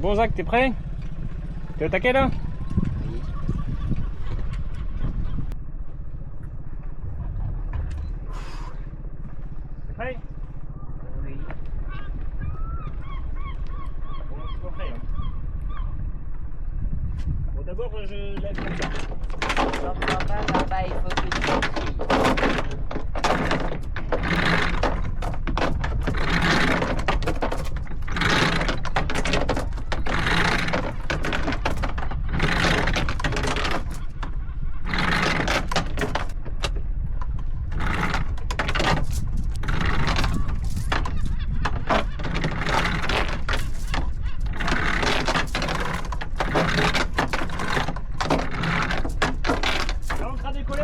Bon Zach, t'es prêt? T'es au taquet là? Oui. T'es prêt? Oui. Bon, c'est pas prêt. Hein. Bon, d'abord, je lève comme ça. J'entends pas là-bas, il faut que tu cries. L'ancre a décollé.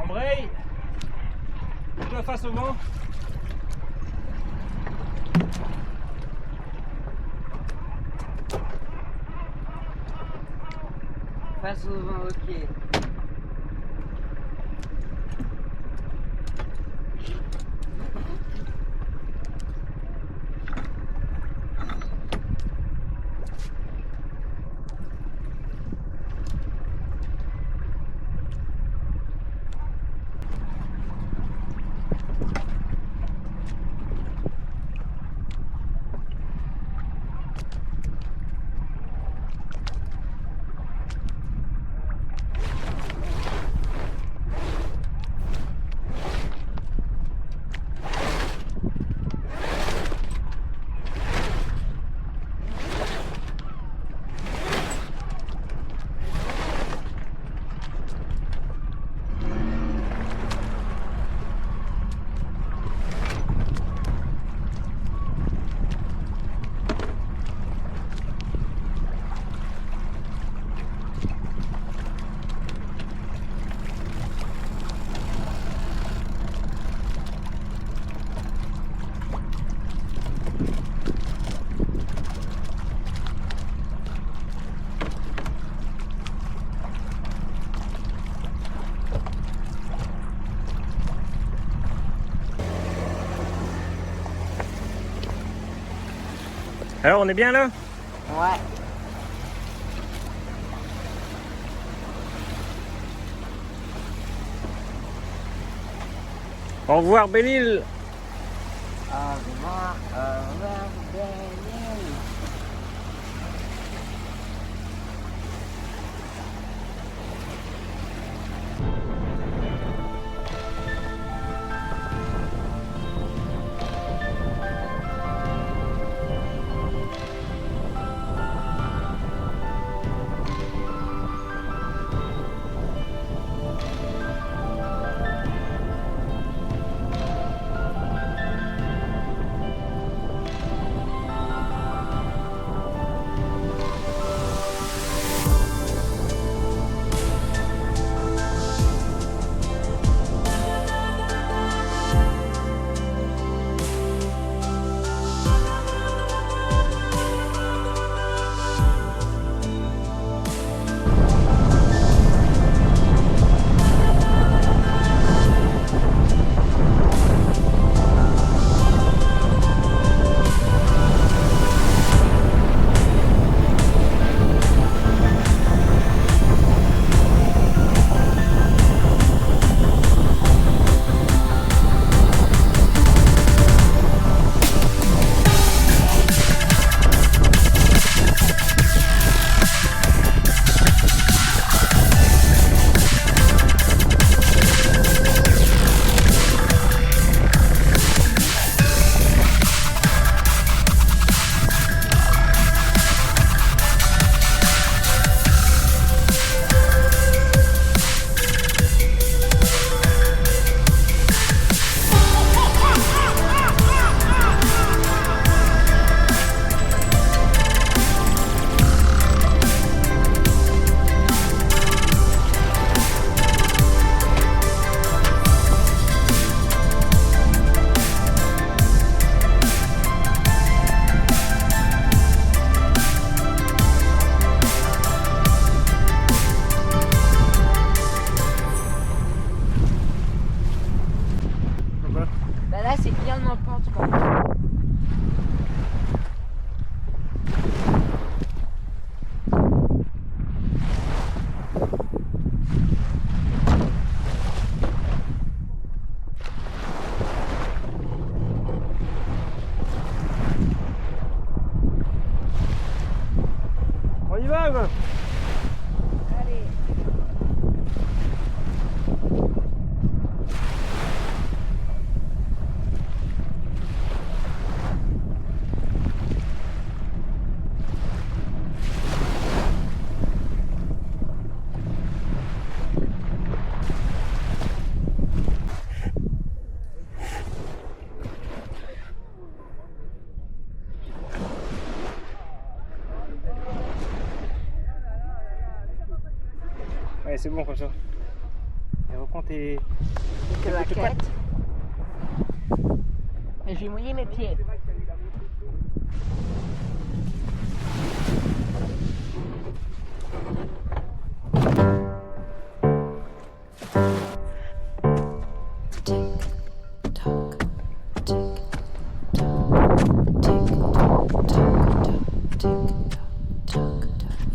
Embraye. Mets-toi face au vent. Face au vent, ok. Alors, on est bien là? Ouais. Au revoir Belle-Île. Au revoir, Belle-Île. On y va quoi. Allez. Ouais, c'est bon comme ça. Et reprends tes... Que la quête. Et j'ai mouillé mes pieds.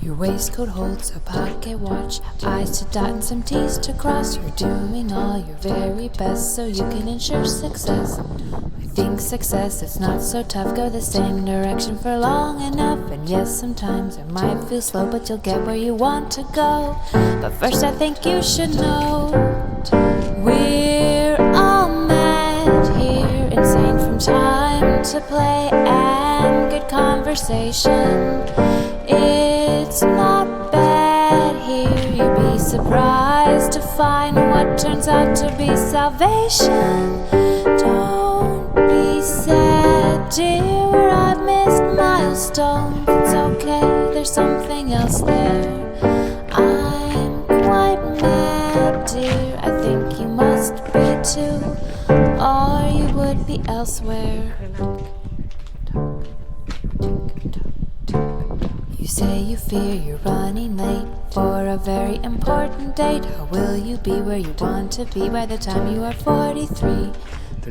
Your waistcoat holds a pocket watch, I's to dot and some T's to cross. You're doing all your very best so you can ensure success. I think success is not so tough. Go the same direction for long enough. And yes, sometimes it might feel slow, but you'll get where you want to go. But first I think you should know we're all mad here, insane from time to play and good conversation. It's not bad here, you'd be surprised to find what turns out to be salvation. Don't be sad, dear, where I've missed milestones. It's okay, there's something else there. I'm quite mad, dear, I think you must be too, or you would be elsewhere. You say you fear you're running late for a very important date. How will you be where you want to be by the time you are 43?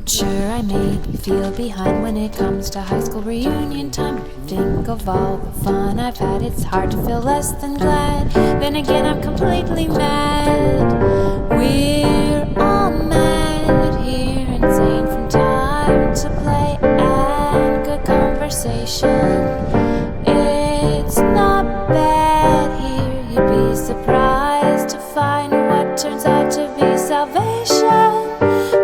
Sure, I made you feel behind when it comes to high school reunion time. If you think of all the fun I've had, it's hard to feel less than glad. Then again, I'm completely mad. We're all mad here, insane from time to play and good conversation. It's not bad here, you'd be surprised to find what turns out to be salvation.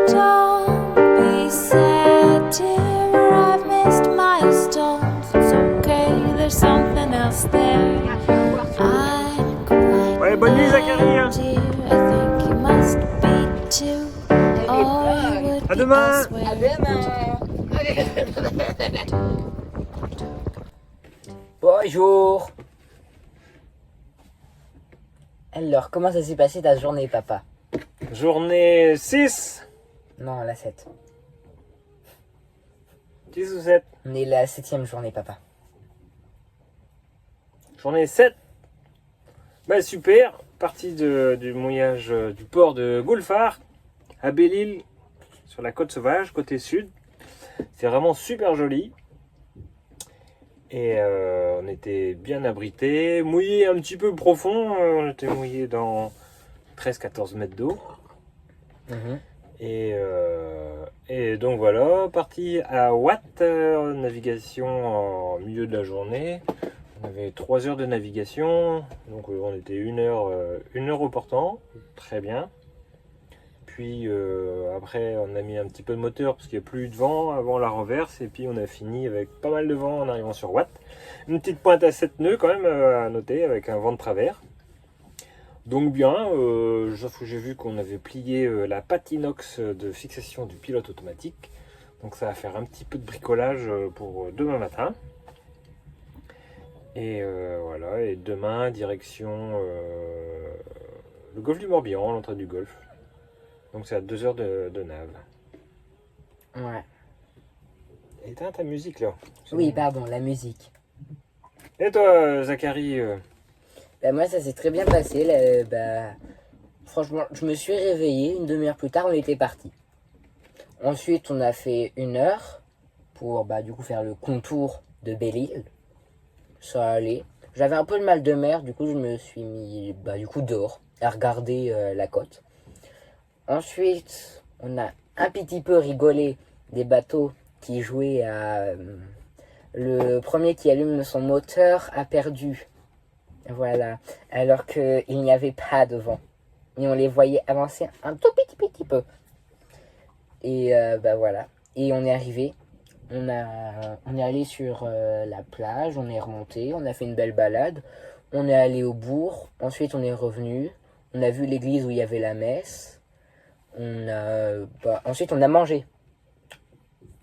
Don't be sad, dear, where I've missed milestones. It's okay, there's something else there. I'm quite Ouais, bonne nuit Zachary hein. dear, I think you must be too, or you would À be demain. elsewhere. À demain. Bonjour. Alors, comment ça s'est passé ta journée, papa? Journée 6. Non, la 7. 6 ou 7. On est la 7e journée, papa. Journée 7. Bah super. Partie du mouillage du port de Goulfart à Belle-Île sur la côte sauvage, côté sud. C'est vraiment super joli. Et on était bien abrités, mouillé un petit peu profond. On était mouillé dans 13-14 mètres d'eau. Et donc voilà, parti à Watt, navigation en milieu de la journée. On avait 3 heures de navigation, donc on était une heure au portant, très bien. Puis après on a mis un petit peu de moteur parce qu'il n'y a plus de vent avant la renverse. Et puis on a fini avec pas mal de vent en arrivant sur Watt. Une petite pointe à 7 nœuds quand même à noter avec un vent de travers. Donc bien, j'ai vu qu'on avait plié la patte inox de fixation du pilote automatique. Donc ça va faire un petit peu de bricolage pour demain matin. Et voilà, et demain direction le golfe du Morbihan, l'entrée du golfe. Donc c'est à 2 heures de nave. Ouais. Éteins ta musique là. Oui, pardon, la musique. Et toi Zachary Bah, moi, ça s'est très bien passé. Là, bah, franchement, je me suis réveillé. Une demi-heure plus tard, on était parti. Ensuite, on a fait 1 heure. pour du coup faire le contour de Belle-Île. Ça allait. J'avais un peu de mal de mer, du coup je me suis mis du coup dehors à regarder la côte. Ensuite, on a un petit peu rigolé des bateaux qui jouaient à... le premier qui allume son moteur a perdu. Voilà. Alors qu'il n'y avait pas de vent. Et on les voyait avancer un tout petit peu. Et voilà. Et on est arrivé. On est allé sur la plage, on est remonté, on a fait une belle balade. On est allé au bourg. Ensuite, on est revenu. On a vu l'église où il y avait la messe. Ensuite, on a mangé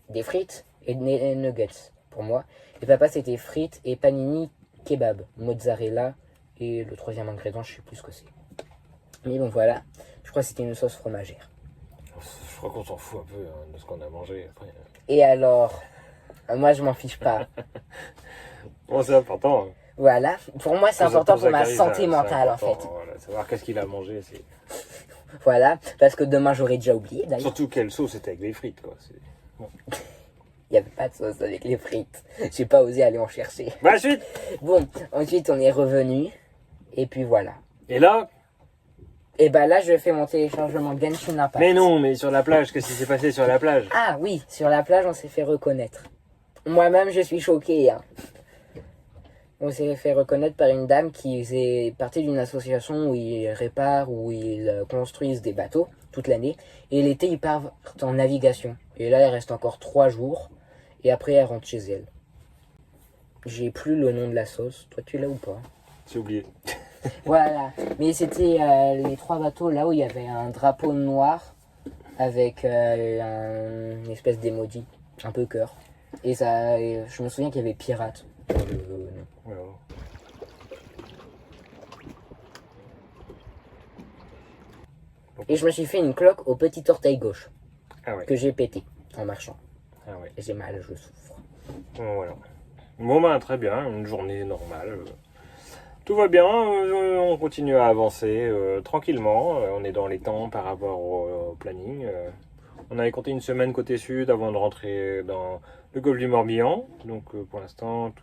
des frites et des nuggets pour moi. Et papa, c'était frites et panini kebab, mozzarella et le troisième ingrédient, je sais plus ce que c'est. Mais bon, voilà. Je crois que c'était une sauce fromagère. Je crois qu'on s'en fout un peu de ce qu'on a mangé après. Et alors, moi, je m'en fiche pas. Bon, c'est important. Hein. Voilà. Pour moi, c'est important pour ma santé c'est mentale, en important, fait. Voilà, savoir qu'est-ce qu'il a mangé, c'est... Voilà. Parce que demain, j'aurais déjà oublié, d'ailleurs. Surtout quelle sauce c'était avec les frites, quoi. Bon. Il n'y avait pas de sauce avec les frites. J'ai pas osé aller en chercher. Bah, suite. Bon, ensuite, on est revenu. Et puis voilà. Et là? Et là, je fais mon téléchargement de Genshin Impact. Mais non, mais sur la plage, qu'est-ce qui s'est passé sur la plage? Ah oui, sur la plage, on s'est fait reconnaître. Moi-même, je suis choqué. Hein. On s'est fait reconnaître par une dame qui faisait partie d'une association où ils réparent, où ils construisent des bateaux toute l'année. Et l'été, ils partent en navigation. Et là, il reste encore 3 jours. Et après, elle rentre chez elle. J'ai plus le nom de la sauce. Toi, tu l'as ou pas? J'ai oublié. Voilà. Mais c'était les 3 bateaux là où il y avait un drapeau noir avec une espèce d'emoji, un peu cœur. Et ça, je me souviens qu'il y avait pirate. Voilà. Et je me suis fait une cloque au petit orteil gauche Ah ouais. que j'ai pété en marchant. Ah ouais. Et j'ai mal, je souffre. Bon, voilà. Bon, bah, très bien. Une journée normale. Tout va bien. On continue à avancer tranquillement. On est dans les temps par rapport au planning. On avait compté une semaine côté sud avant de rentrer dans le golfe du Morbihan. Donc, pour l'instant,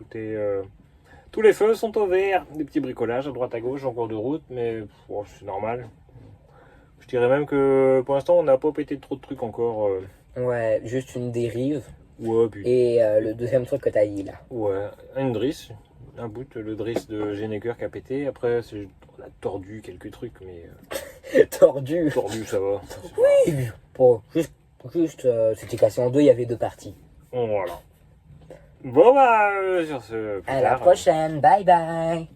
tous les feux sont au vert. Des petits bricolages à droite à gauche en cours de route. Mais bon, c'est normal. Je dirais même que pour l'instant, on n'a pas pété trop de trucs encore. Ouais, juste une dérive. Ouais, puis... Et le deuxième truc que t'as dit là. Ouais, une drisse. Un bout, le driss de Geneker qui a pété. Après, on a tordu quelques trucs, mais... Tordu. Tordu, ça va. Oui. Bon, juste c'était cassé en deux, il y avait 2 parties. Bon, voilà. Bon, bah, sur ce... plus À la tard. prochaine. Bye bye.